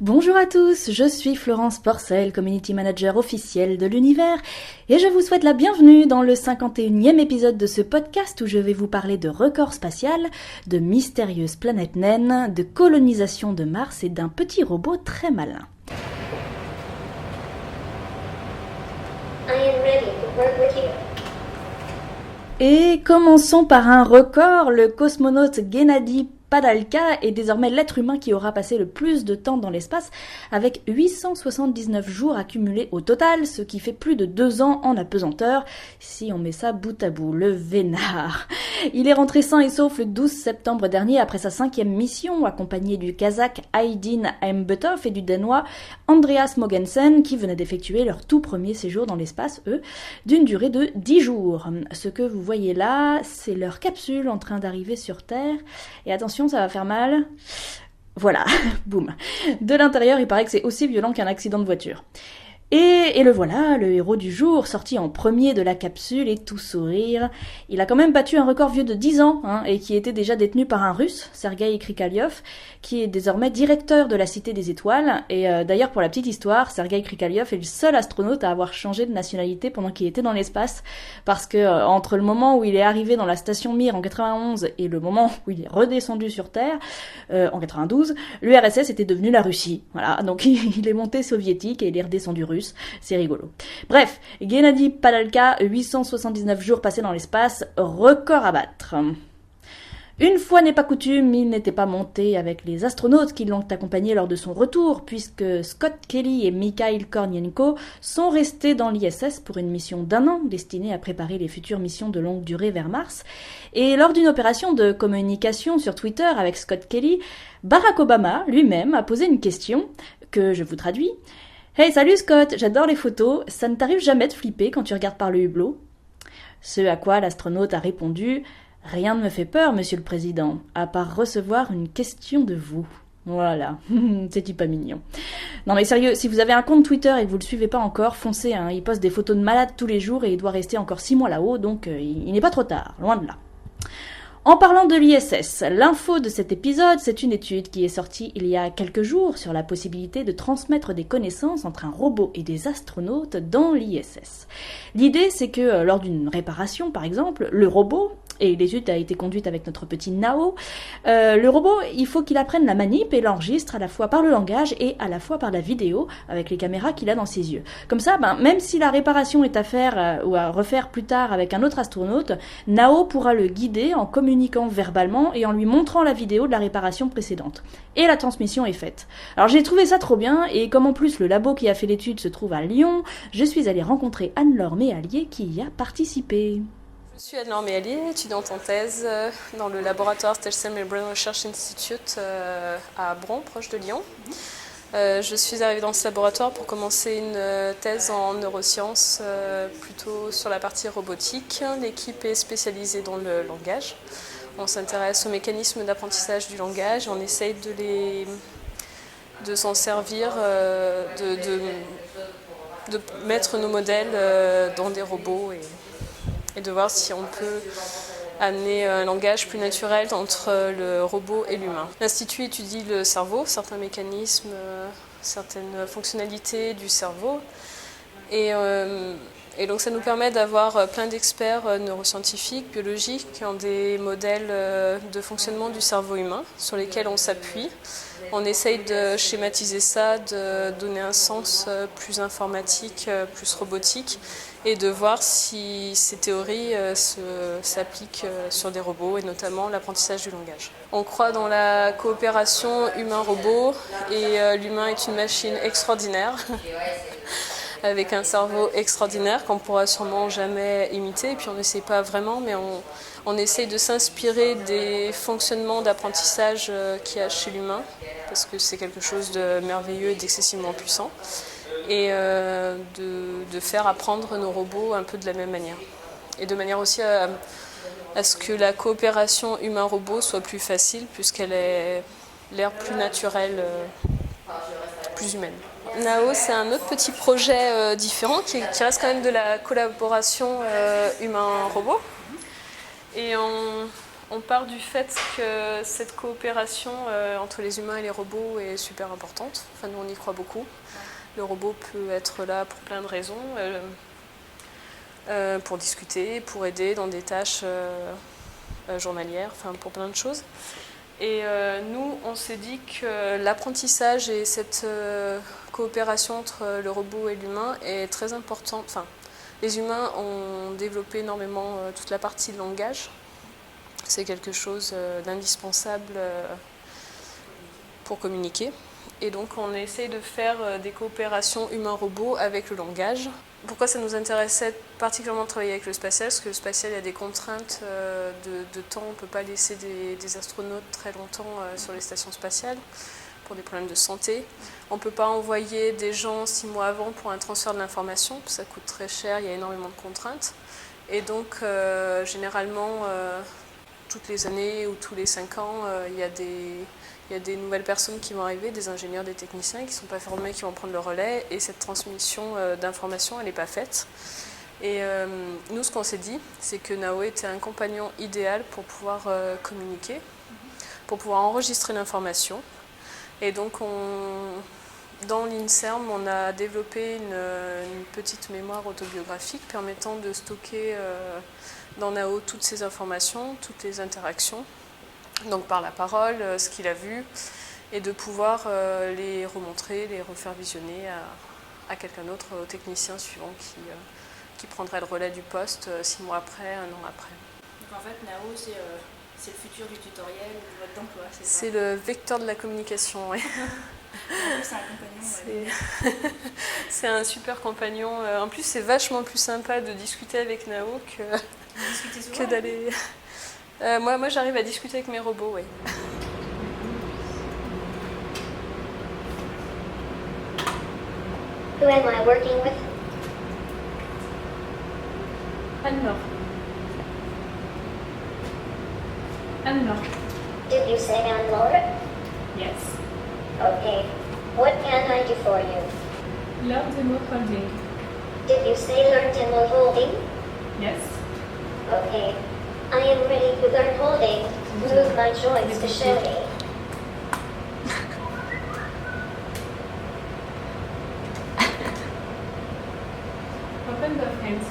Bonjour à tous, je suis Florence Porcel, Community Manager officielle de l'univers, et je vous souhaite la bienvenue dans le 51e épisode de ce podcast où je vais vous parler de records spatial, de mystérieuses planètes naines, de colonisation de Mars et d'un petit robot très malin. I am ready to work with you. Et commençons par un record, le cosmonaute Gennady Padalka est désormais l'être humain qui aura passé le plus de temps dans l'espace, avec 879 jours accumulés au total, ce qui fait plus de 2 ans en apesanteur, si on met ça bout à bout, le vénard. Il est rentré sain et sauf le 12 septembre dernier après sa 5e mission, accompagné du Kazakh Aydin Aimbetov et du Danois Andreas Mogensen, qui venaient d'effectuer leur tout premier séjour dans l'espace, eux, d'une durée de 10 jours. Ce que vous voyez là, c'est leur capsule en train d'arriver sur Terre, et attention, ça va faire mal. Voilà, boum. De l'intérieur, il paraît que c'est aussi violent qu'un accident de voiture. Et le voilà, le héros du jour, sorti en premier de la capsule et tout sourire. Il a quand même battu un record vieux de 10 ans, et qui était déjà détenu par un Russe, Sergueï Krikalev, qui est désormais directeur de la Cité des Étoiles. Et d'ailleurs, pour la petite histoire, Sergueï Krikalev est le seul astronaute à avoir changé de nationalité pendant qu'il était dans l'espace, parce que entre le moment où il est arrivé dans la station Mir en 91 et le moment où il est redescendu sur Terre, en 92, l'URSS était devenue la Russie. Voilà, donc il est monté soviétique et il est redescendu russe. C'est rigolo. Bref, Gennady Padalka, 879 jours passés dans l'espace, record à battre. Une fois n'est pas coutume, il n'était pas monté avec les astronautes qui l'ont accompagné lors de son retour, puisque Scott Kelly et Mikhail Kornienko sont restés dans l'ISS pour une mission d'1 an destinée à préparer les futures missions de longue durée vers Mars. Et lors d'une opération de communication sur Twitter avec Scott Kelly, Barack Obama lui-même a posé une question que je vous traduis. « Hey, salut Scott, j'adore les photos, ça ne t'arrive jamais de flipper quand tu regardes par le hublot ?» Ce à quoi l'astronaute a répondu « Rien ne me fait peur, monsieur le président, à part recevoir une question de vous. » Voilà, c'est pas mignon. Non mais sérieux, si vous avez un compte Twitter et que vous le suivez pas encore, foncez, il poste des photos de malades tous les jours et il doit rester encore 6 mois là-haut, donc il n'est pas trop tard, loin de là. En parlant de l'ISS, l'info de cet épisode, c'est une étude qui est sortie il y a quelques jours sur la possibilité de transmettre des connaissances entre un robot et des astronautes dans l'ISS. L'idée, c'est que lors d'une réparation, par exemple, le robot, et l'étude a été conduite avec notre petit Nao, le robot, il faut qu'il apprenne la manip et l'enregistre à la fois par le langage et à la fois par la vidéo, avec les caméras qu'il a dans ses yeux. Comme ça, même si la réparation est à faire ou à refaire plus tard avec un autre astronaute, Nao pourra le guider en communiquant verbalement et en lui montrant la vidéo de la réparation précédente. Et la transmission est faite. Alors j'ai trouvé ça trop bien, et comme en plus le labo qui a fait l'étude se trouve à Lyon, je suis allée rencontrer Anne-Laure Méallier qui y a participé. Je suis Anne-Laure Méallier, étudiante en thèse dans le laboratoire Stem Cell Brain Research Institute à Bron, proche de Lyon. Je suis arrivée dans ce laboratoire pour commencer une thèse en neurosciences, plutôt sur la partie robotique. L'équipe est spécialisée dans le langage. On s'intéresse aux mécanismes d'apprentissage du langage et on essaye de s'en servir, de mettre nos modèles dans des robots et de voir si on peut amener un langage plus naturel entre le robot et l'humain. L'Institut étudie le cerveau, certains mécanismes, certaines fonctionnalités du cerveau. Et donc ça nous permet d'avoir plein d'experts neuroscientifiques, biologiques, qui ont des modèles de fonctionnement du cerveau humain sur lesquels on s'appuie. On essaye de schématiser ça, de donner un sens plus informatique, plus robotique, et de voir si ces théories s'appliquent sur des robots, et notamment l'apprentissage du langage. On croit dans la coopération humain-robot, et l'humain est une machine extraordinaire, avec un cerveau extraordinaire qu'on ne pourra sûrement jamais imiter, et puis on n'essaie pas vraiment, mais on essaye de s'inspirer des fonctionnements d'apprentissage qu'il y a chez l'humain, parce que c'est quelque chose de merveilleux et d'excessivement puissant, et de faire apprendre nos robots un peu de la même manière. Et de manière aussi à ce que la coopération humain-robot soit plus facile, puisqu'elle est l'air plus naturelle, plus humaine. Nao, c'est un autre petit projet différent qui reste quand même de la collaboration humain-robot. Et On part du fait que cette coopération entre les humains et les robots est super importante. Enfin, nous, on y croit beaucoup. Le robot peut être là pour plein de raisons, pour discuter, pour aider dans des tâches journalières, enfin pour plein de choses. Et nous, on s'est dit que l'apprentissage et cette coopération entre le robot et l'humain est très importante. Enfin, les humains ont développé énormément toute la partie de langage. C'est quelque chose d'indispensable pour communiquer. Et donc on essaye de faire des coopérations humain-robot avec le langage. Pourquoi ça nous intéressait particulièrement de travailler avec le spatial? Parce que le spatial, il y a des contraintes de temps. On ne peut pas laisser des astronautes très longtemps sur les stations spatiales pour des problèmes de santé. On ne peut pas envoyer des gens 6 mois avant pour un transfert de l'information. Ça coûte très cher, il y a énormément de contraintes. Et donc généralement, toutes les années ou tous les 5 ans, il y a des nouvelles personnes qui vont arriver, des ingénieurs, des techniciens qui ne sont pas formés, qui vont prendre le relais, et cette transmission d'informations, elle n'est pas faite. Et nous, ce qu'on s'est dit, c'est que Nao était un compagnon idéal pour pouvoir communiquer, pour pouvoir enregistrer l'information. Et donc, dans l'INSERM, on a développé une petite mémoire autobiographique permettant de stocker dans Nao toutes ces informations, toutes les interactions, donc par la parole, ce qu'il a vu, et de pouvoir les remontrer, les refaire visionner à quelqu'un d'autre, au technicien suivant qui prendrait le relais du poste 6 mois après, 1 an après. Donc en fait, Nao, c'est le futur du tutoriel ou du mode d'emploi, c'est ça? C'est le vecteur de la communication, oui. C'est un compagnon. C'est un super compagnon. En plus, c'est vachement plus sympa de discuter avec Nao que d'aller... Moi, j'arrive à discuter avec mes robots, oui. Who am I working with? Anne-Laure. Did you say Anne-Laure? Yes. Okay. What can I do for you? Learn demo holding. Did you say learn demo holding? Yes. Okay. I am ready to learn holding. Move my joints to show me. Open both hands.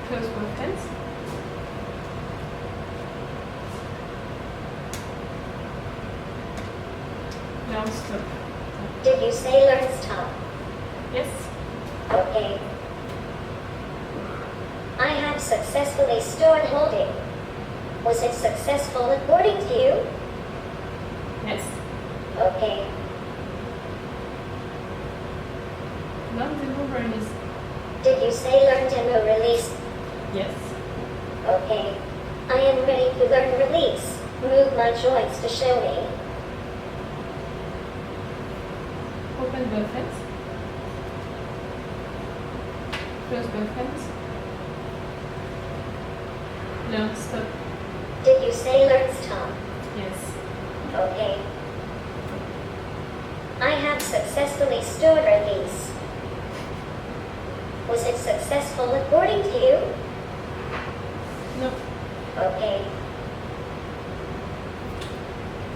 Close both hands. Now stop. Did you say learn stop? Yes. Okay. I have successfully stored holding. Was it successful according to you? Yes. Okay. Learn demo release. Did you say learn demo release? Yes. Okay. I am ready to learn release. Move my joints to show me. Open both hands. Close both hands. Learn stop. Did you say learn stop? Yes. Okay. I have successfully stored release. Was it successful according to you? Non. Okay.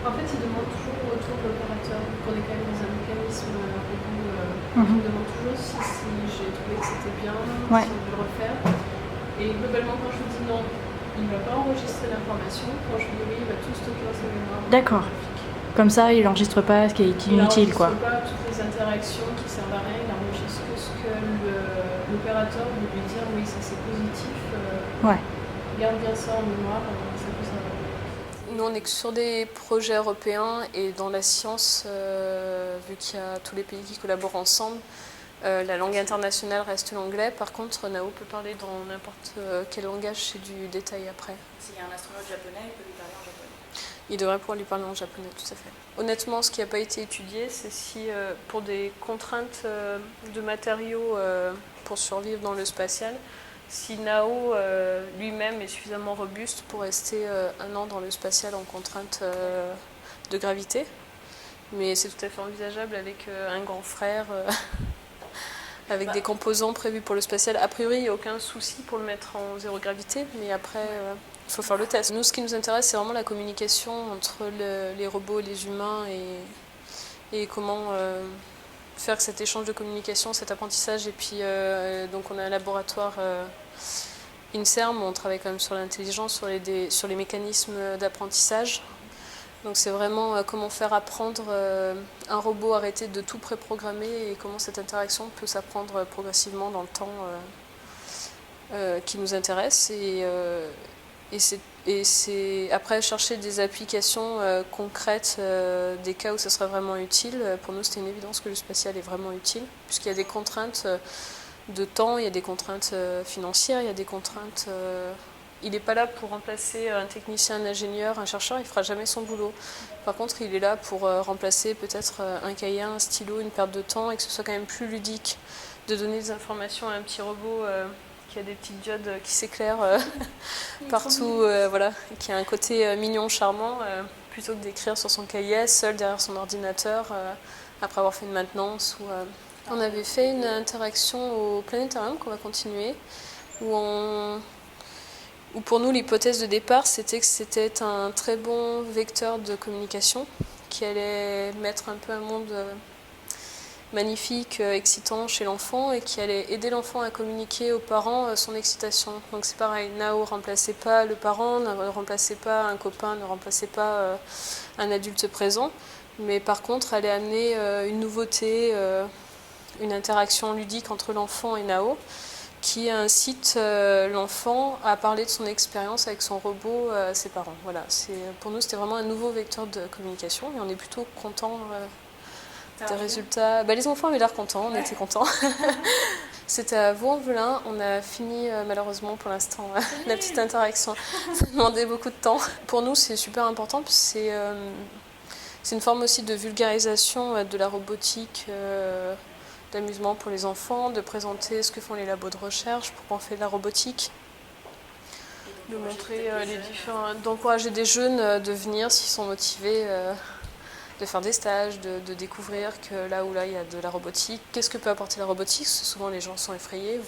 En fait, il demande toujours le retour de l'opérateur. On est quand même dans un mécanisme où il me demande toujours si j'ai trouvé que c'était bien, Ouais. si on veut le refaire. Et globalement, quand je lui dis non, il ne va pas enregistrer l'information. Quand je lui dis oui, il va tout stocker dans sa mémoire. D'accord. graphique. Comme ça, il n'enregistre pas ce qui est inutile, quoi. Il n'enregistre pas toutes les interactions qui servent à rien. Il enregistre que ce que l'opérateur veut lui dire. Oui, ça c'est positif. Ouais. Garde bien ça en mémoire. Ça peut servir. Nous, on est que sur des projets européens et dans la science, vu qu'il y a tous les pays qui collaborent ensemble, la langue internationale reste l'anglais. Par contre, Nao peut parler dans n'importe quel langage, c'est du détail après. S'il y a un astronaute japonais, il peut lui parler en japonais. Il devrait pouvoir lui parler en japonais, tout à fait. Honnêtement, ce qui n'a pas été étudié, c'est si, pour des contraintes de matériaux pour survivre dans le spatial, si Nao lui-même est suffisamment robuste pour rester 1 an dans le spatial en contrainte de gravité. Mais c'est tout à fait envisageable avec un grand frère avec des composants prévus pour le spatial. A priori, il n'y a aucun souci pour le mettre en zéro gravité, mais après, il faut faire le test. Nous, ce qui nous intéresse, c'est vraiment la communication entre les robots et les humains et comment faire cet échange de communication, cet apprentissage. Et puis, donc, on a un laboratoire INSERM, on travaille quand même sur l'intelligence, sur les mécanismes d'apprentissage. Donc c'est vraiment comment faire apprendre un robot arrêté de tout préprogrammer et comment cette interaction peut s'apprendre progressivement dans le temps qui nous intéresse. Et c'est après chercher des applications concrètes, des cas où ça serait vraiment utile. Pour nous, c'était une évidence que le spatial est vraiment utile, puisqu'il y a des contraintes de temps, il y a des contraintes financières, il y a des contraintes... Il n'est pas là pour remplacer un technicien, un ingénieur, un chercheur, il ne fera jamais son boulot. Par contre, il est là pour remplacer peut-être un cahier, un stylo, une perte de temps, et que ce soit quand même plus ludique de donner des informations à un petit robot qui a des petites diodes qui s'éclairent partout, voilà, et qui a un côté mignon, charmant, plutôt que d'écrire sur son cahier, seul derrière son ordinateur, après avoir fait une maintenance. On avait fait une interaction au planétarium qu'on va continuer, où pour nous, l'hypothèse de départ, c'était que c'était un très bon vecteur de communication qui allait mettre un peu un monde magnifique, excitant chez l'enfant et qui allait aider l'enfant à communiquer aux parents son excitation. Donc c'est pareil, Nao ne remplaçait pas le parent, ne remplaçait pas un copain, ne remplaçait pas un adulte présent, mais par contre, allait amener une nouveauté, une interaction ludique entre l'enfant et Nao, qui incite l'enfant à parler de son expérience avec son robot à ses parents. Voilà, pour nous, c'était vraiment un nouveau vecteur de communication et on est plutôt contents des résultats. Les enfants avaient l'air contents, on était contents. C'était à Vaux-en-Velin, on a fini malheureusement pour l'instant la petite interaction. Ça demandait beaucoup de temps. Pour nous, c'est super important, parce que c'est une forme aussi de vulgarisation de la robotique, d'amusement pour les enfants, de présenter ce que font les labos de recherche, pourquoi on fait de la robotique, de montrer les différents, d'encourager des jeunes de venir s'ils sont motivés, de faire des stages, de découvrir que là il y a de la robotique. Qu'est-ce que peut apporter la robotique? Parce que souvent les gens sont effrayés,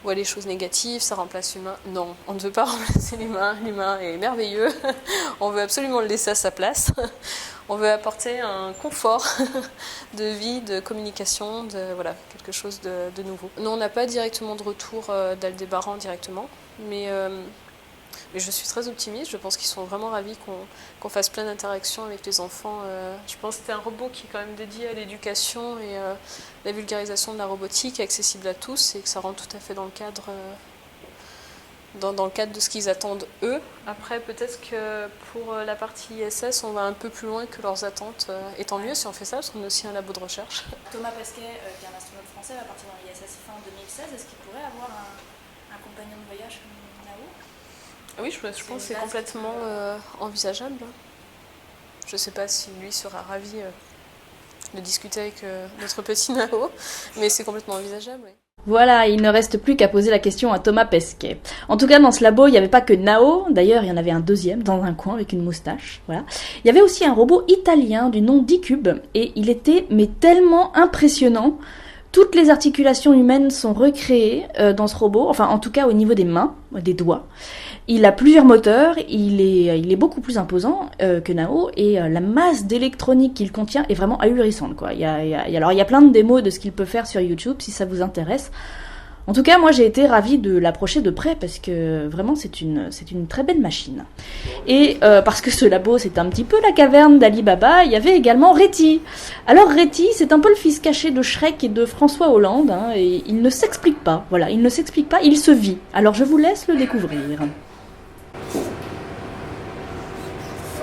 voient les choses négatives, ça remplace l'humain. Non, on ne veut pas remplacer l'humain, l'humain est merveilleux, on veut absolument le laisser à sa place. On veut apporter un confort de vie, de communication, quelque chose de nouveau. Nous, on n'a pas directement de retour d'Aldébaran directement, mais je suis très optimiste. Je pense qu'ils sont vraiment ravis qu'on fasse plein d'interactions avec les enfants. Je pense que c'était un robot qui est quand même dédié à l'éducation et la vulgarisation de la robotique, accessible à tous, et que ça rentre tout à fait dans le cadre... Dans le cadre de ce qu'ils attendent eux. Après, peut-être que pour la partie ISS, on va un peu plus loin que leurs attentes. Et tant mieux si on fait ça, parce qu'on est aussi un labo de recherche. Thomas Pesquet, qui est un astronaute français, va partir dans l'ISS fin 2016. Est-ce qu'il pourrait avoir un compagnon de voyage comme Nao? Oui, je pense que c'est complètement envisageable. Je ne sais pas si lui sera ravi de discuter avec notre petit Nao, mais c'est complètement envisageable, oui. Voilà, il ne reste plus qu'à poser la question à Thomas Pesquet. En tout cas, dans ce labo, il n'y avait pas que Nao, d'ailleurs, il y en avait un deuxième dans un coin avec une moustache, voilà. Il y avait aussi un robot italien du nom d'Icube, et il était tellement impressionnant. Toutes les articulations humaines sont recréées dans ce robot, enfin en tout cas au niveau des mains, des doigts. Il a plusieurs moteurs, il est beaucoup plus imposant que Nao, et la masse d'électronique qu'il contient est vraiment ahurissante, quoi. Il y a plein de démos de ce qu'il peut faire sur YouTube si ça vous intéresse. En tout cas, moi j'ai été ravie de l'approcher de près parce que vraiment c'est une très belle machine. Et parce que ce labo c'est un petit peu la caverne d'Ali Baba, il y avait également Réti. Alors Réti, c'est un peu le fils caché de Shrek et de François Hollande, hein, et il ne s'explique pas, voilà, il ne s'explique pas, il se vit. Alors je vous laisse le découvrir.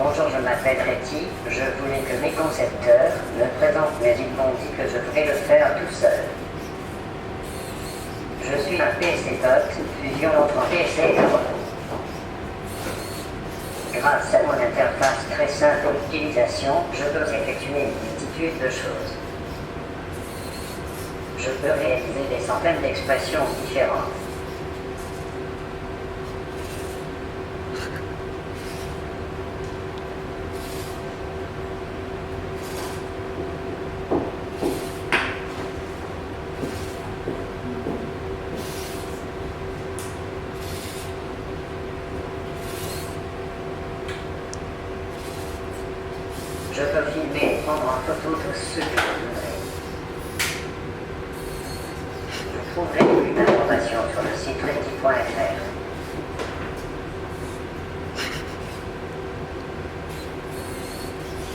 Bonjour, je m'appelle Réti, je voulais que mes concepteurs me présentent, mais ils m'ont dit que je pouvais le faire tout seul. Je suis un PC-bot, fusion entre PC et robot. Grâce à mon interface très simple d'utilisation, je peux effectuer une multitude de choses. Je peux réaliser des centaines d'expressions différentes. Je peux filmer et prendre en photo tout ce que je voudrais. Vous trouverez plus d'informations sur le site reti.fr.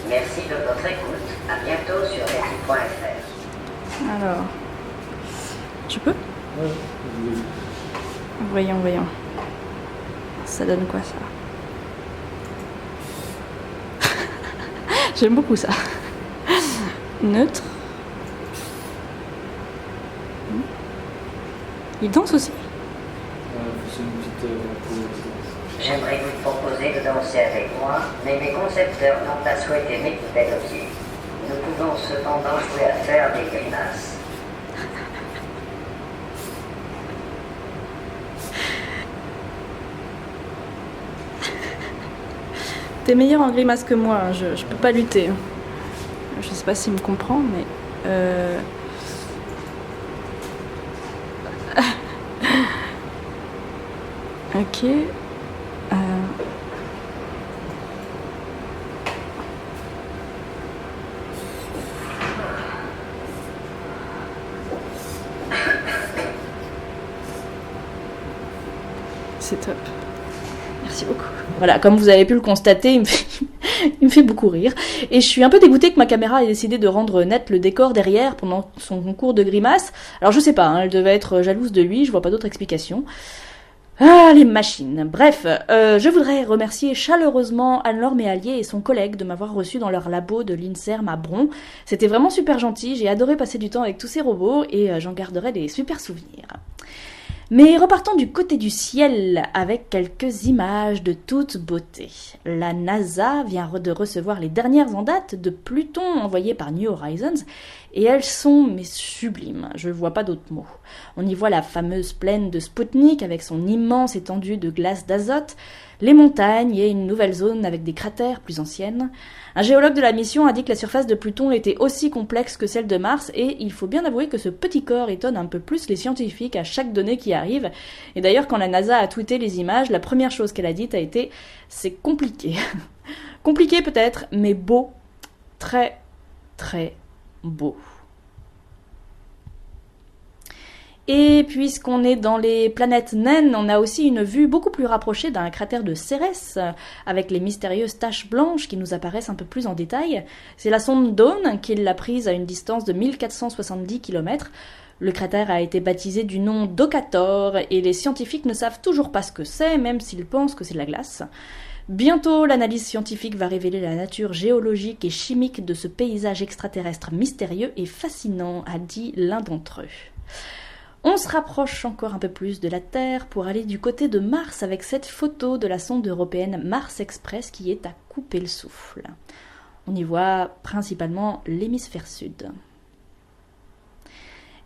Merci de votre écoute. À bientôt sur reti.fr. Alors, tu peux ? Ouais. Voyons. Ça donne quoi ça ? J'aime beaucoup ça. Neutre. Il danse aussi. C'est une petite J'aimerais vous proposer de danser avec moi, mais mes concepteurs n'ont pas souhaité m'équiper de pied. Nous pouvons cependant jouer à faire des grimaces. T'es meilleur en grimace que moi, hein, je peux pas lutter. Je sais pas s'il me comprend, mais... Ok. C'est top. Merci beaucoup. Voilà, comme vous avez pu le constater, il me fait beaucoup rire. Et je suis un peu dégoûtée que ma caméra ait décidé de rendre net le décor derrière pendant son concours de grimaces. Alors je sais pas, hein, elle devait être jalouse de lui, je vois pas d'autre explication. Ah, les machines. Bref, je voudrais remercier chaleureusement Anne-Laure Méallier et son collègue de m'avoir reçu dans leur labo de l'INSERM à Bron. C'était vraiment super gentil, j'ai adoré passer du temps avec tous ces robots et j'en garderai des super souvenirs. Mais repartons du côté du ciel avec quelques images de toute beauté. La NASA vient de recevoir les dernières en date de Pluton envoyées par New Horizons et elles sont sublimes, je ne vois pas d'autres mots. On y voit la fameuse plaine de Spoutnik avec son immense étendue de glace d'azote, les montagnes et une nouvelle zone avec des cratères plus anciennes. Un géologue de la mission a dit que la surface de Pluton était aussi complexe que celle de Mars et il faut bien avouer que ce petit corps étonne un peu plus les scientifiques à chaque donnée qui arrive. Et d'ailleurs, quand la NASA a tweeté les images, la première chose qu'elle a dite a été « c'est compliqué ». Compliqué peut-être, mais beau. Très, très beau. Et puisqu'on est dans les planètes naines, on a aussi une vue beaucoup plus rapprochée d'un cratère de Cérès, avec les mystérieuses taches blanches qui nous apparaissent un peu plus en détail. C'est la sonde Dawn qui l'a prise à une distance de 1470 km. Le cratère a été baptisé du nom d'Ocator, et les scientifiques ne savent toujours pas ce que c'est, même s'ils pensent que c'est de la glace. Bientôt, l'analyse scientifique va révéler la nature géologique et chimique de ce paysage extraterrestre mystérieux et fascinant, a dit l'un d'entre eux. On se rapproche encore un peu plus de la Terre pour aller du côté de Mars avec cette photo de la sonde européenne Mars Express qui est à couper le souffle. On y voit principalement l'hémisphère sud.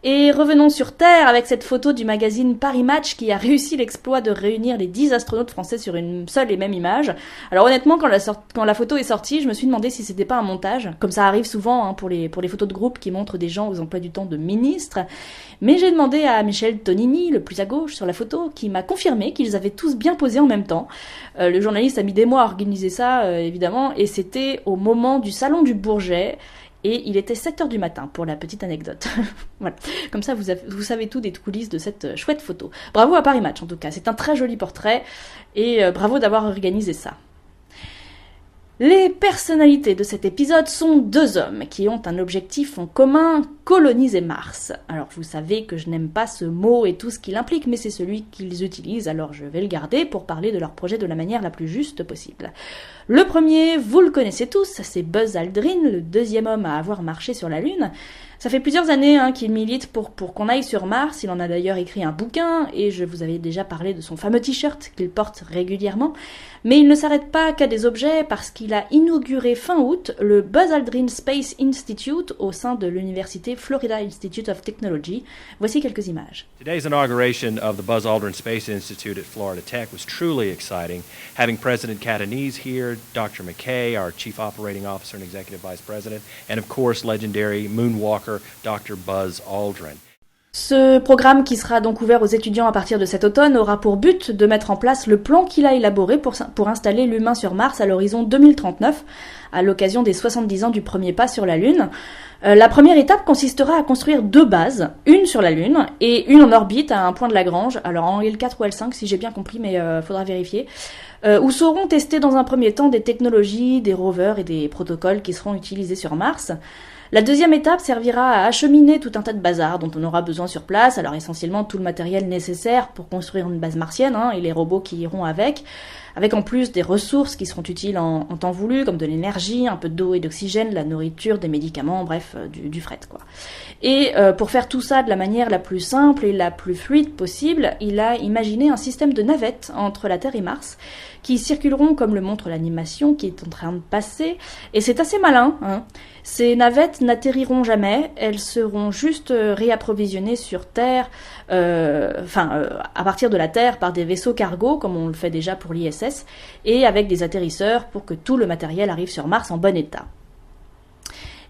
Et revenons sur Terre avec cette photo du magazine Paris Match qui a réussi l'exploit de réunir les 10 astronautes français sur une seule et même image. Alors honnêtement, quand la photo est sortie, je me suis demandé si c'était pas un montage, comme ça arrive souvent hein, pour les photos de groupe qui montrent des gens aux emplois du temps de ministres. Mais j'ai demandé à Michel Tonini, le plus à gauche sur la photo, qui m'a confirmé qu'ils avaient tous bien posé en même temps. Le journaliste a mis des mois à organiser ça, évidemment, et c'était au moment du Salon du Bourget. Et il était 7h du matin, pour la petite anecdote. Voilà. Comme ça, vous savez tout des coulisses de cette chouette photo. Bravo à Paris Match, en tout cas. C'est un très joli portrait. Et bravo d'avoir organisé ça. Les personnalités de cet épisode sont 2 hommes qui ont un objectif en commun, coloniser Mars. Alors vous savez que je n'aime pas ce mot et tout ce qu'il implique, mais c'est celui qu'ils utilisent, alors je vais le garder pour parler de leur projet de la manière la plus juste possible. Le premier, vous le connaissez tous, c'est Buzz Aldrin, le 2e homme à avoir marché sur la Lune. Ça fait plusieurs années qu'il milite pour qu'on aille sur Mars, il en a d'ailleurs écrit un bouquin, et je vous avais déjà parlé de son fameux t-shirt qu'il porte régulièrement, mais il ne s'arrête pas qu'à des objets parce qu'il a inauguré fin août le Buzz Aldrin Space Institute au sein de l'université Florida Institute of Technology. Voici quelques images. Today's inauguration of the Buzz Aldrin Space Institute at Florida Tech was truly exciting. Having President Catanese here, Dr. McKay, our Chief Operating Officer and Executive Vice President, and of course legendary moonwalker Dr. Buzz Aldrin. Ce programme, qui sera donc ouvert aux étudiants à partir de cet automne, aura pour but de mettre en place le plan qu'il a élaboré pour installer l'humain sur Mars à l'horizon 2039, à l'occasion des 70 ans du premier pas sur la Lune. La première étape consistera à construire 2 bases, une sur la Lune et une en orbite à un point de Lagrange, alors en L4 ou L5 si j'ai bien compris, mais faudra vérifier, où seront testés dans un premier temps des technologies, des rovers et des protocoles qui seront utilisés sur Mars. La deuxième étape servira à acheminer tout un tas de bazar dont on aura besoin sur place, alors essentiellement tout le matériel nécessaire pour construire une base martienne et les robots qui iront avec en plus des ressources qui seront utiles en temps voulu, comme de l'énergie, un peu d'eau et d'oxygène, la nourriture, des médicaments, bref, du fret, quoi. Et pour faire tout ça de la manière la plus simple et la plus fluide possible, il a imaginé un système de navettes entre la Terre et Mars, qui circuleront comme le montre l'animation qui est en train de passer, et c'est assez malin, Ces navettes n'atterriront jamais, elles seront juste réapprovisionnées sur Terre, à partir de la Terre par des vaisseaux cargo, comme on le fait déjà pour l'ISS, et avec des atterrisseurs pour que tout le matériel arrive sur Mars en bon état.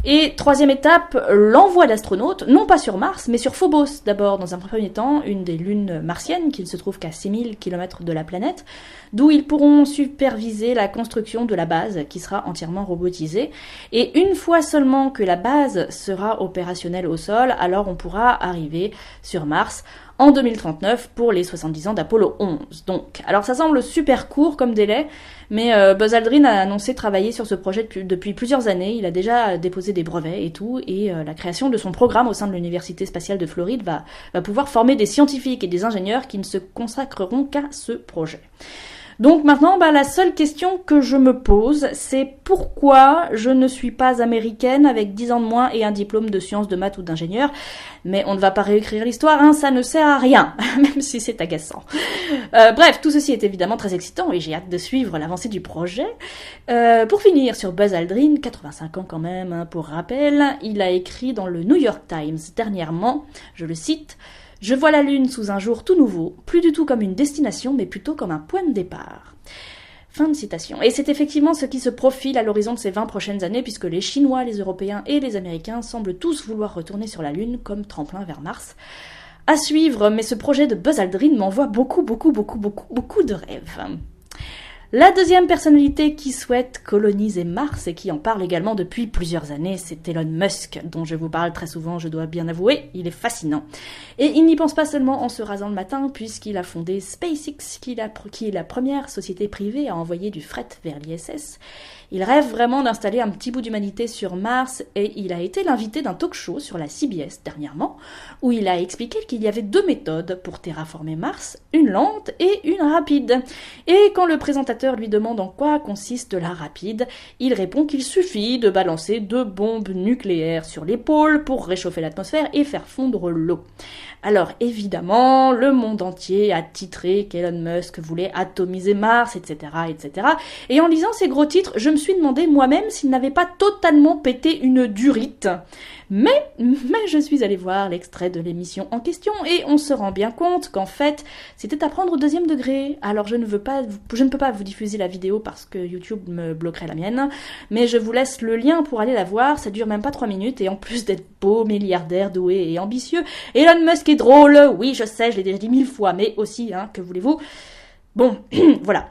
Et troisième étape, l'envoi d'astronautes, non pas sur Mars, mais sur Phobos d'abord, dans un premier temps, une des lunes martiennes qui ne se trouve qu'à 6000 km de la planète, d'où ils pourront superviser la construction de la base qui sera entièrement robotisée. Et une fois seulement que la base sera opérationnelle au sol, alors on pourra arriver sur Mars en 2039 pour les 70 ans d'Apollo 11. Donc, alors ça semble super court comme délai, mais Buzz Aldrin a annoncé travailler sur ce projet depuis plusieurs années. Il a déjà déposé des brevets et tout, et la création de son programme au sein de l'Université spatiale de Floride va pouvoir former des scientifiques et des ingénieurs qui ne se consacreront qu'à ce projet. Donc maintenant, la seule question que je me pose, c'est pourquoi je ne suis pas américaine avec 10 ans de moins et un diplôme de sciences, de maths ou d'ingénieur. Mais on ne va pas réécrire l'histoire, ça ne sert à rien, même si c'est agaçant. Bref, tout ceci est évidemment très excitant et j'ai hâte de suivre l'avancée du projet. Pour finir sur Buzz Aldrin, 85 ans quand même, pour rappel, il a écrit dans le New York Times dernièrement, je le cite, « Je vois la Lune sous un jour tout nouveau, plus du tout comme une destination, mais plutôt comme un point de départ. » Fin de citation. Et c'est effectivement ce qui se profile à l'horizon de ces 20 prochaines années, puisque les Chinois, les Européens et les Américains semblent tous vouloir retourner sur la Lune comme tremplin vers Mars. À suivre, mais ce projet de Buzz Aldrin m'envoie beaucoup de rêves. La deuxième personnalité qui souhaite coloniser Mars et qui en parle également depuis plusieurs années, c'est Elon Musk, dont je vous parle très souvent, je dois bien avouer, il est fascinant. Et il n'y pense pas seulement en se rasant le matin, puisqu'il a fondé SpaceX, qui est la première société privée à envoyer du fret vers l'ISS. Il rêve vraiment d'installer un petit bout d'humanité sur Mars et il a été l'invité d'un talk show sur la CBS dernièrement où il a expliqué qu'il y avait 2 méthodes pour terraformer Mars, une lente et une rapide. Et quand le présentateur lui demande en quoi consiste la rapide, il répond qu'il suffit de balancer 2 bombes nucléaires sur les pôles pour réchauffer l'atmosphère et faire fondre l'eau. Alors évidemment, le monde entier a titré qu'Elon Musk voulait atomiser Mars, etc., etc. Et en lisant ces gros titres, je me suis demandé moi-même s'il n'avait pas totalement pété une durite. Mais je suis allée voir l'extrait de l'émission en question et on se rend bien compte qu'en fait, c'était à prendre au 2e degré. Alors je ne peux pas vous diffuser la vidéo parce que YouTube me bloquerait la mienne, mais je vous laisse le lien pour aller la voir, ça dure même pas 3 minutes et en plus d'être beau, milliardaire, doué et ambitieux, Elon Musk est drôle, oui je sais, je l'ai déjà dit 1000 fois, mais aussi, que voulez-vous. Bon, voilà.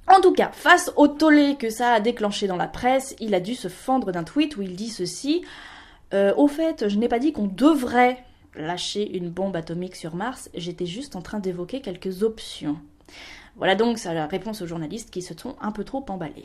En tout cas, face au tollé que ça a déclenché dans la presse, il a dû se fendre d'un tweet où il dit ceci... au fait, je n'ai pas dit qu'on devrait lâcher une bombe atomique sur Mars, j'étais juste en train d'évoquer quelques options. Voilà donc la réponse aux journalistes qui se sont un peu trop emballés.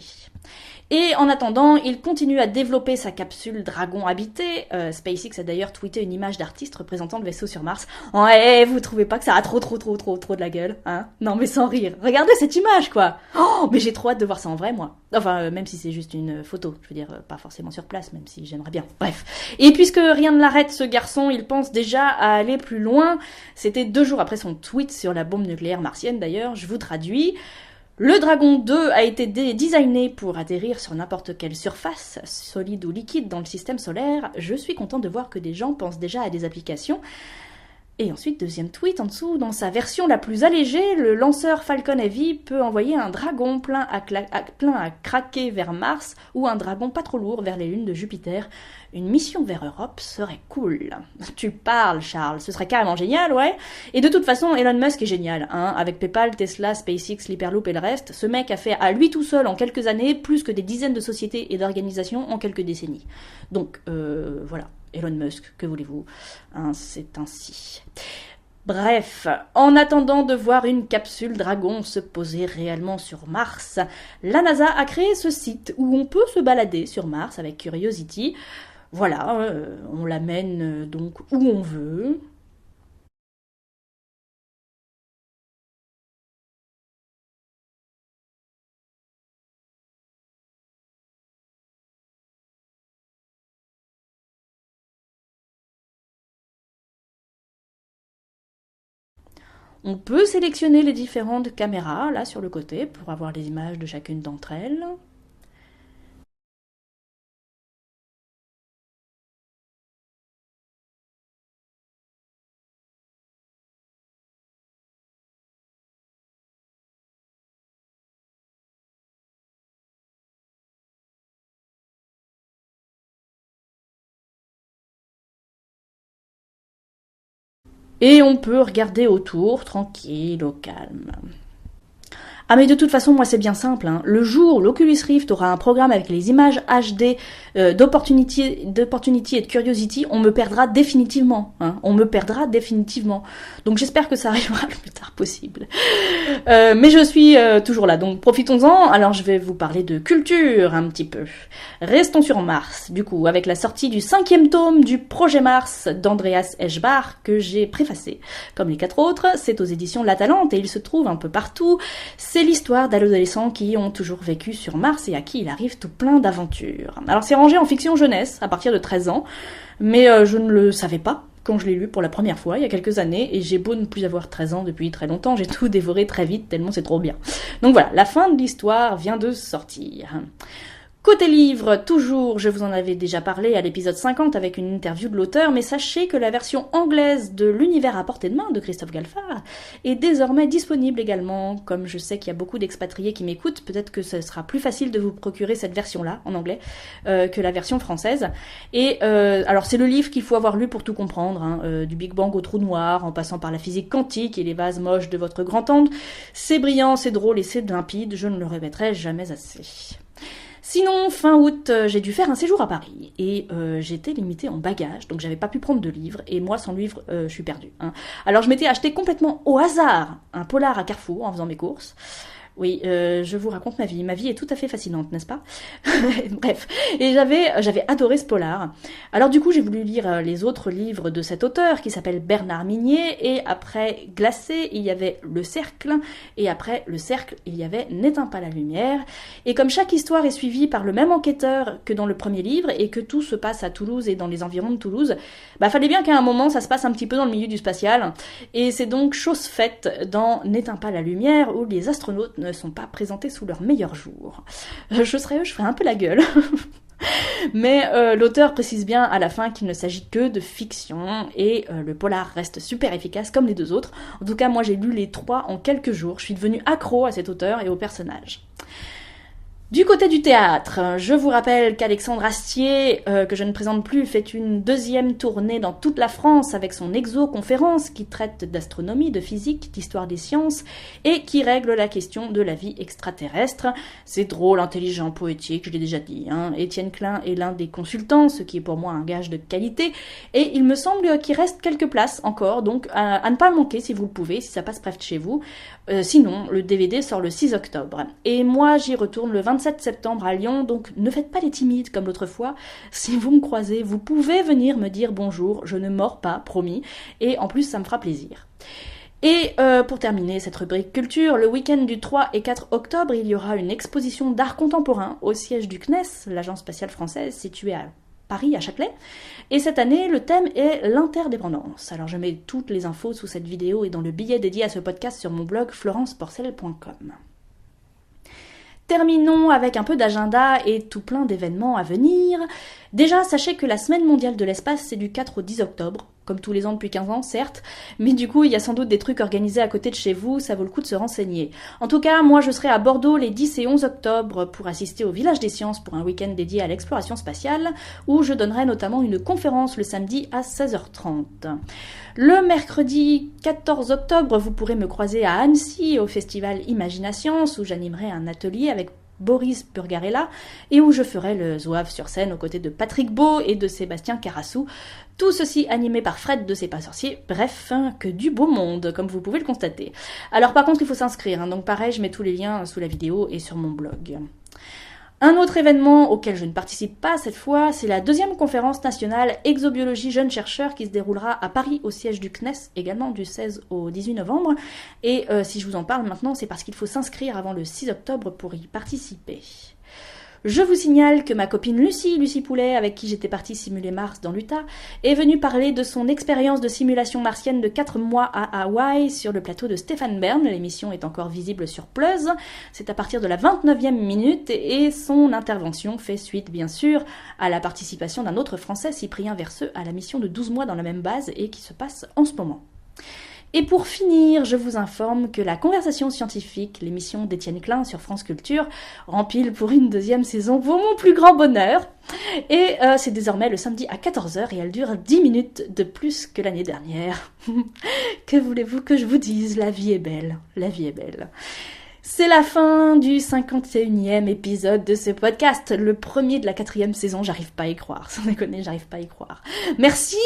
Et en attendant, il continue à développer sa capsule Dragon habité. SpaceX a d'ailleurs tweeté une image d'artiste représentant le vaisseau sur Mars. Ouais, vous trouvez pas que ça a trop de la gueule, Non mais sans rire. Regardez cette image, quoi. Oh, mais j'ai trop hâte de voir ça en vrai, moi. Enfin, même si c'est juste une photo. Je veux dire, pas forcément sur place, même si j'aimerais bien. Bref. Et puisque rien ne l'arrête, ce garçon, il pense déjà à aller plus loin. C'était 2 jours après son tweet sur la bombe nucléaire martienne, d'ailleurs. Je vous traduis. Le Dragon 2 a été designé pour atterrir sur n'importe quelle surface, solide ou liquide, dans le système solaire. Je suis content de voir que des gens pensent déjà à des applications. Et ensuite, deuxième tweet en dessous, dans sa version la plus allégée, le lanceur Falcon Heavy peut envoyer un dragon plein à craquer vers Mars ou un dragon pas trop lourd vers les lunes de Jupiter. Une mission vers Europe serait cool. Tu parles, Charles, ce serait carrément génial, ouais. Et de toute façon, Elon Musk est génial, hein. Avec PayPal, Tesla, SpaceX, l'Hyperloop et le reste, ce mec a fait à lui tout seul en quelques années plus que des dizaines de sociétés et d'organisations en quelques décennies. Donc, voilà. Elon Musk, que voulez-vous, hein, c'est ainsi. Bref, en attendant de voir une capsule Dragon se poser réellement sur Mars, la NASA a créé ce site où on peut se balader sur Mars avec Curiosity. Voilà, on l'amène donc où on veut. On peut sélectionner les différentes caméras, là, sur le côté, pour avoir les images de chacune d'entre elles. Et on peut regarder autour, tranquille, au calme. Ah mais de toute façon, moi c'est bien simple, hein. Le jour où l'Oculus Rift aura un programme avec les images HD d'Opportunity et de Curiosity, on me perdra définitivement, hein. On me perdra définitivement. Donc j'espère que ça arrivera le plus tard possible. Mais je suis toujours là, donc profitons-en. Alors je vais vous parler de culture un petit peu. Restons sur Mars, du coup, avec la sortie du 5e tome du Projet Mars d'Andreas Eschbach, que j'ai préfacé. Comme les 4 autres, c'est aux éditions La Talente et il se trouve un peu partout. C'est l'histoire d'adolescents qui ont toujours vécu sur Mars et à qui il arrive tout plein d'aventures. Alors c'est rangé en fiction jeunesse à partir de 13 ans, mais je ne le savais pas quand je l'ai lu pour la première fois il y a quelques années, et j'ai beau ne plus avoir 13 ans depuis très longtemps, j'ai tout dévoré très vite tellement c'est trop bien. Donc voilà, la fin de l'histoire vient de sortir. Côté livre, toujours, je vous en avais déjà parlé à l'épisode 50 avec une interview de l'auteur, mais sachez que la version anglaise de L'univers à portée de main de Christophe Galfard est désormais disponible également. Comme je sais qu'il y a beaucoup d'expatriés qui m'écoutent, peut-être que ce sera plus facile de vous procurer cette version-là, en anglais, que la version française. Et alors c'est le livre qu'il faut avoir lu pour tout comprendre, hein, du Big Bang au trou noir, en passant par la physique quantique et les vases moches de votre grand-tante. C'est brillant, c'est drôle et c'est limpide, je ne le répéterai jamais assez. Sinon, fin août, j'ai dû faire un séjour à Paris et j'étais limitée en bagages, donc j'avais pas pu prendre de livres, et moi sans livre, je suis perdue, hein. Alors je m'étais acheté complètement au hasard un polar à Carrefour en faisant mes courses. Oui, je vous raconte ma vie. Ma vie est tout à fait fascinante, n'est-ce pas? Bref, et j'avais adoré ce polar. Alors du coup, j'ai voulu lire les autres livres de cet auteur qui s'appelle Bernard Minier, et après Glacé, il y avait Le Cercle, et après Le Cercle, il y avait N'éteins pas la lumière. Et comme chaque histoire est suivie par le même enquêteur que dans le premier livre, et que tout se passe à Toulouse et dans les environs de Toulouse, bah fallait bien qu'à un moment ça se passe un petit peu dans le milieu du spatial. Et c'est donc chose faite dans N'éteins pas la lumière, où les astronautes ne sont pas présentés sous leur meilleur jour. Je ferais un peu la gueule. Mais l'auteur précise bien à la fin qu'il ne s'agit que de fiction, et le polar reste super efficace comme les deux autres. En tout cas, moi j'ai lu les 3 en quelques jours. Je suis devenue accro à cet auteur et au personnage. Du côté du théâtre, je vous rappelle qu'Alexandre Astier, que je ne présente plus, fait une 2e tournée dans toute la France avec son exoconférence qui traite d'astronomie, de physique, d'histoire des sciences et qui règle la question de la vie extraterrestre. C'est drôle, intelligent, poétique, je l'ai déjà dit, hein. Étienne Klein est l'un des consultants, ce qui est pour moi un gage de qualité, et il me semble qu'il reste quelques places encore, donc à ne pas manquer si vous le pouvez, si ça passe près de chez vous. Sinon, le DVD sort le 6 octobre. Et moi, j'y retourne le 27 septembre à Lyon, donc ne faites pas les timides comme l'autre fois. Si vous me croisez, vous pouvez venir me dire bonjour, je ne mords pas, promis. Et en plus, ça me fera plaisir. Et pour terminer cette rubrique culture, le week-end du 3 et 4 octobre, il y aura une exposition d'art contemporain au siège du CNES, l'agence spatiale française située à Paris, à Châtelet. Et cette année, le thème est l'interdépendance. Alors je mets toutes les infos sous cette vidéo et dans le billet dédié à ce podcast sur mon blog florenceporcel.com. Terminons avec un peu d'agenda et tout plein d'événements à venir. Déjà, sachez que la Semaine mondiale de l'espace, c'est du 4 au 10 octobre, comme tous les ans depuis 15 ans, certes, mais du coup, il y a sans doute des trucs organisés à côté de chez vous, ça vaut le coup de se renseigner. En tout cas, moi, je serai à Bordeaux les 10 et 11 octobre pour assister au Village des Sciences pour un week-end dédié à l'exploration spatiale, où je donnerai notamment une conférence le samedi à 16h30. Le mercredi 14 octobre, vous pourrez me croiser à Annecy, au festival Imagination, où j'animerai un atelier avec Boris Burgarella, et où je ferai le zouave sur scène aux côtés de Patrick Beau et de Sébastien Carassou. Tout ceci animé par Fred de C'est pas sorcier. Bref, que du beau monde, comme vous pouvez le constater. Alors par contre, il faut s'inscrire, donc pareil, je mets tous les liens sous la vidéo et sur mon blog. Un autre événement auquel je ne participe pas cette fois, c'est la 2e conférence nationale Exobiologie Jeunes Chercheurs qui se déroulera à Paris au siège du CNES, également du 16 au 18 novembre. Et si je vous en parle maintenant, c'est parce qu'il faut s'inscrire avant le 6 octobre pour y participer. Je vous signale que ma copine Lucie Poulet, avec qui j'étais partie simuler Mars dans l'Utah, est venue parler de son expérience de simulation martienne de 4 mois à Hawaï sur le plateau de Stéphane Bern. L'émission est encore visible sur Plus. C'est à partir de la 29e minute et son intervention fait suite, bien sûr, à la participation d'un autre Français, Cyprien Verseux, à la mission de 12 mois dans la même base et qui se passe en ce moment. Et pour finir, je vous informe que la conversation scientifique, l'émission d'Étienne Klein sur France Culture, rempile pour une 2e saison pour mon plus grand bonheur. Et c'est désormais le samedi à 14h et elle dure 10 minutes de plus que l'année dernière. Que voulez-vous que je vous dise? La vie est belle, la vie est belle. C'est la fin du 51e épisode de ce podcast, le premier de la 4e saison, j'arrive pas à y croire, sans déconner, j'arrive pas à y croire. Merci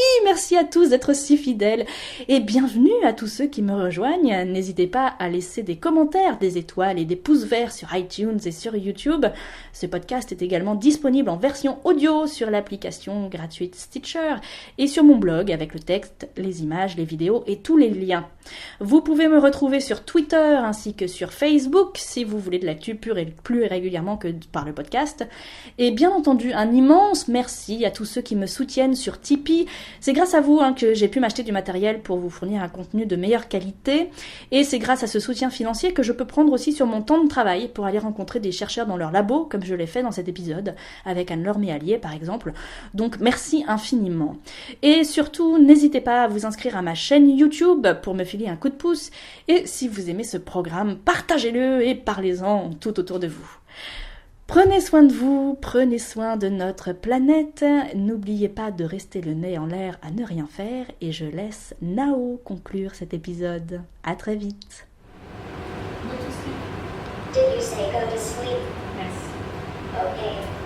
à tous d'être si fidèles, et bienvenue à tous ceux qui me rejoignent. N'hésitez pas à laisser des commentaires, des étoiles et des pouces verts sur iTunes et sur YouTube. Ce podcast est également disponible en version audio sur l'application gratuite Stitcher, et sur mon blog avec le texte, les images, les vidéos et tous les liens. Vous pouvez me retrouver sur Twitter ainsi que sur Facebook si vous voulez de l'actu plus régulièrement que par le podcast. Et bien entendu, un immense merci à tous ceux qui me soutiennent sur Tipeee. C'est grâce à vous que j'ai pu m'acheter du matériel pour vous fournir un contenu de meilleure qualité. Et c'est grâce à ce soutien financier que je peux prendre aussi sur mon temps de travail pour aller rencontrer des chercheurs dans leur labo, comme je l'ai fait dans cet épisode, avec Anne-Laure Méallier par exemple. Donc merci infiniment. Et surtout, n'hésitez pas à vous inscrire à ma chaîne YouTube pour me filer un coup de pouce. Et si vous aimez ce programme, partagez-le et parlez-en tout autour de vous. Prenez soin de vous, prenez soin de notre planète. N'oubliez pas de rester le nez en l'air à ne rien faire. Et je laisse Nao conclure cet épisode. À très vite. Did you say go to sleep? Yes. Okay.